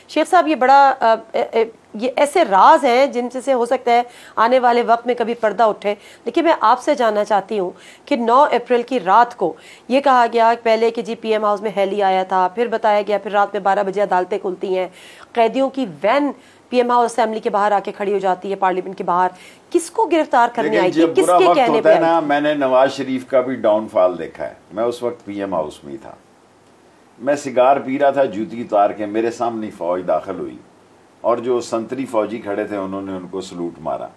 शेख साहब, ये बड़ा ये ऐसे राज हैं जिनसे हो सकता है आने वाले वक्त में कभी पर्दा उठे। देखिए, मैं आपसे जानना चाहती हूँ कि 9 अप्रैल की रात को ये कहा गया पहले कि जी पीएम हाउस में हेली आया था, फिर बताया गया फिर रात में 12 बजे अदालतें खुलती हैं, कैदियों की वैन पीएम हाउस असेंबली के बाहर आके खड़ी हो जाती है, पार्लियामेंट के बाहर। किसको गिरफ्तार करने आई थी, किसके कहने पे ना? मैंने नवाज शरीफ का भी डाउनफॉल देखा है। मैं उस वक्त पीएम हाउस में था, मैं सिगार पी रहा था, जूती उतार के मेरे सामने फौज दाखिल हुई और जो संतरी फौजी खड़े थे उन्होंने उनको सलूट मारा।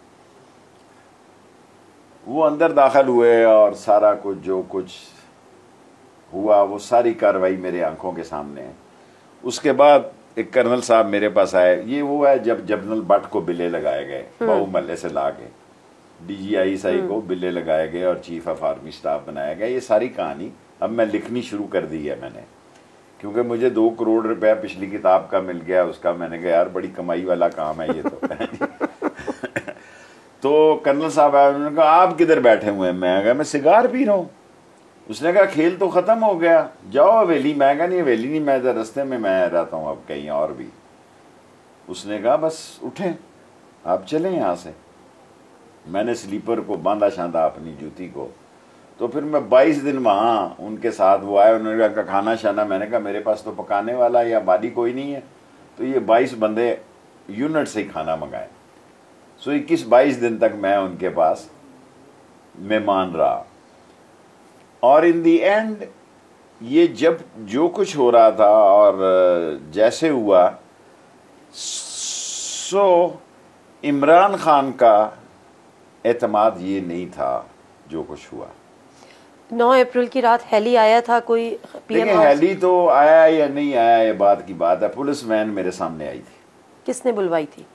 वो अंदर दाखिल हुए और सारा कुछ जो कुछ हुआ वो सारी कार्रवाई मेरे आंखों के सामने है। उसके बाद एक कर्नल साहब मेरे पास आए। ये वो है जब जनरल भट्ट को बिल्ले लगाए गए, बाहू मल्ले से ला के DGI को बिल्ले लगाए गए और चीफ ऑफ आर्मी स्टाफ बनाया गया। ये सारी कहानी अब मैं लिखनी शुरू कर दी है मैंने, क्योंकि मुझे 2 करोड़ रुपया पिछली किताब का मिल गया। उसका मैंने कहा यार बड़ी कमाई वाला काम है ये तो कर्नल साहब आए, उन्होंने कहा आप किधर बैठे हुए हैं? मैं कहा मैं सिगार पी रहा हूँ। उसने कहा खेल तो खत्म हो गया, जाओ हवेली। मैं कहा नहीं हवेली नहीं, मैं इधर रास्ते में मैं रहता हूँ अब कहीं और भी। उसने कहा बस उठे आप चलें यहाँ से। मैंने स्लीपर को बांधा शांधा अपनी जूती को, तो फिर मैं 22 दिन वहाँ उनके साथ वो आए। उन्होंने कहा खाना शाना, मैंने कहा मेरे पास तो पकाने वाला या बादी कोई नहीं है। तो ये 22 बंदे यूनिट से ही खाना मंगाए। सो 21-22 दिन तक मैं उनके पास मेहमान रहा। और इन दी एंड ये जब जो कुछ हो रहा था और जैसे हुआ, सो इमरान खान का एतमाद ये नहीं था जो कुछ हुआ। 9 अप्रैल की रात हेली आया था कोई पीएम हाउस? हेली तो आया या नहीं आया ये बात की बात है। पुलिस वैन मेरे सामने आई थी। किसने बुलवाई थी?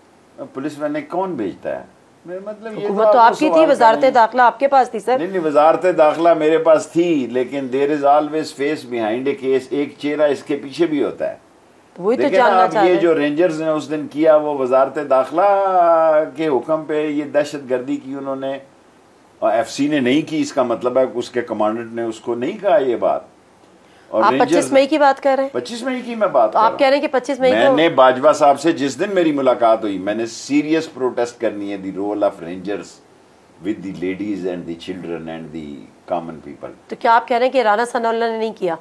पुलिस वैन कौन भेजता है? मतलब हुकूमत तो आपकी थी, वजारत दाखिला आपके पास थी सर। नहीं, वजारत दाखिला मेरे पास थी, लेकिन there is always face behind a case. एक चेहरा इसके पीछे भी होता है। वही तो जानना चाह रहे हैं। ये जो रेंजर्स ने उस दिन किया वो वजारत दाखिला के हुक्म पे ये दहशतगर्दी की उन्होंने, और FC ने नहीं की। इसका मतलब है उसके कमांडेंट ने उसको नहीं कहा ये बात। और आप 25 मई की बात कर रहे हैं? 25 मई की मैं बात तो आप कह रहे हैं कि 25 मई मैंने बाजवा साहब से जिस दिन मेरी मुलाकात हुई, मैंने सीरियस प्रोटेस्ट करनी है the role of rangers with the ladies and the children and the common people. तो क्या आप कह रहे हैं कि राना सनाउल्लाह ने नहीं किया?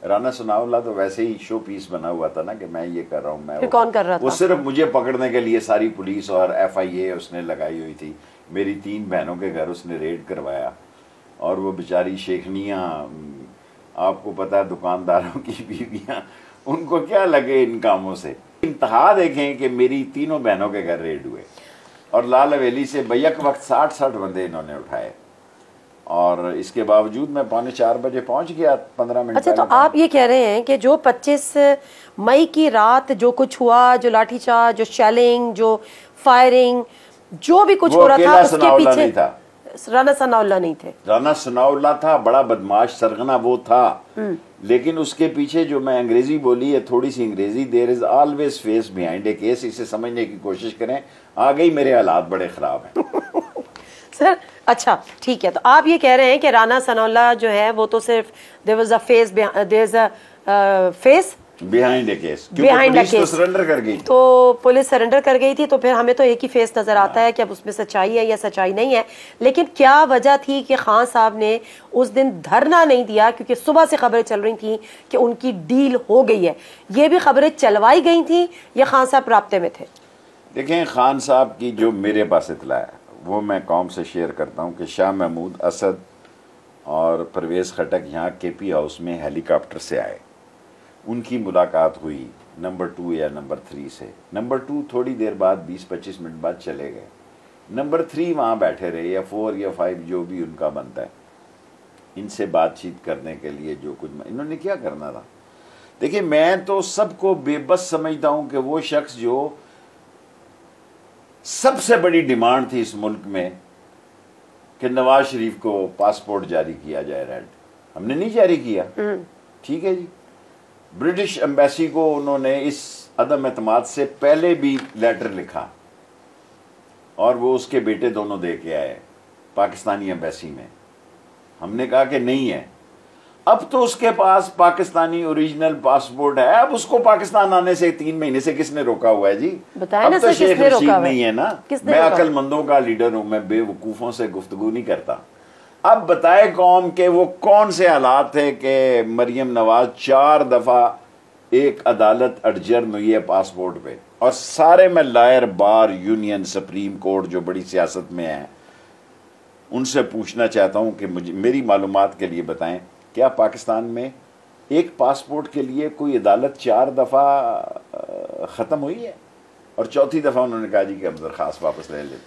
राना सनाउल्लाह तो वैसे ही शो पीस बना हुआ था ना कि मैं ये कर रहा हूँ। मैं कौन कर रहा था? वो सिर्फ मुझे पकड़ने के लिए सारी पुलिस और FIA उसने लगाई हुई थी। मेरी 3 बहनों के घर उसने रेड करवाया और वो बेचारी शेखनियाँ, आपको पता है दुकानदारों की बीवियां, उनको क्या लगे इन कामों से। इंतहा देखें कि मेरी 3 बहनों के घर रेड हुए और लाल हवेली से बैक वक्त 60 बंदे इन्होंने उठाए और इसके बावजूद मैं 3:45 बजे पहुंच गया 15 मिनट। अच्छा, तो आप ये कह रहे हैं कि जो 25 मई की रात जो कुछ हुआ, जो लाठीचार्ज, जो शेलिंग, जो फायरिंग, जो भी कुछ हो रहा था, उसके पीछे नहीं था। राना सनाउल्लाह नहीं थे। राना सनाउल्लाह था, बड़ा बदमाश सरगना वो था, लेकिन उसके पीछे जो मैं अंग्रेजी बोली है, थोड़ी सी Angrezi, there is always face behind a case. इसे समझने की कोशिश करें। आ गई, मेरे हालात बड़े खराब हैं सर। अच्छा ठीक है, तो आप ये कह रहे हैं कि राना सनाउल्लाह जो है वो तो सिर्फ there was a face, there is a face behind a case, क्योंकि पुलिस तो सरेंडर कर गई। तो पुलिस सरेंडर कर गई थी, तो फिर हमें तो एक ही फेस नजर आता है कि अब उसमें सच्चाई है या सच्चाई नहीं है। लेकिन क्या वजह थी कि खान साहब ने उस दिन धरना नहीं दिया? क्योंकि सुबह से खबरें चल रही थी कि उनकी डील हो गई है। ये भी खबरें चलवाई गई थी या खान साहब राब्ते में थे? देखें, खान साहब की जो मेरे पास इतला है वो मैं कौम से शेयर करता हूँ कि शाह महमूद असद और परवेज़ खटक यहाँ KP हाउस में हेलीकॉप्टर से आए। उनकी मुलाकात हुई नंबर 2 या नंबर 3 से। नंबर 2 थोड़ी देर बाद 20-25 मिनट बाद चले गए। नंबर 3 वहाँ बैठे रहे, या 4 या 5 जो भी उनका बनता है, इनसे बातचीत करने के लिए। जो कुछ इन्होंने क्या करना था, देखिए मैं तो सबको बेबस समझता हूँ कि वो शख्स जो सबसे बड़ी डिमांड थी इस मुल्क में कि नवाज शरीफ को पासपोर्ट जारी किया जाए, रेड, हमने नहीं जारी किया, ठीक है जी। ब्रिटिश एम्बेसी को उन्होंने इस अदम एतमाद से पहले भी लेटर लिखा और वो उसके बेटे दोनों दे के आए पाकिस्तानी एम्बेसी में। हमने कहा कि नहीं है। अब तो उसके पास पाकिस्तानी ओरिजिनल पासपोर्ट है, अब उसको पाकिस्तान आने से 3 महीने से किसने रोका हुआ है जी? बताए ना अब तो सर, शेख किसने रशीद रोका हुआ है? नहीं है ना। किसने मैं रोका? अक्लमंदों का लीडर हूं, मैं बेवकूफों से गुफ्तगू नहीं करता। अब बताए कौम के वो कौन से हालात थे कि मरियम नवाज 4 दफा एक अदालत अडजर्न हुई है पासपोर्ट पे, और सारे में लायर बार यूनियन सुप्रीम कोर्ट जो बड़ी सियासत में है उनसे पूछना चाहता हूं कि मुझे मेरी मालूमात के लिए बताएं, क्या पाकिस्तान में एक पासपोर्ट के लिए कोई अदालत 4 दफा खत्म हुई है? और चौथी दफा उन्होंने कहा जी कि हम दरखास्त वापस ले लेते।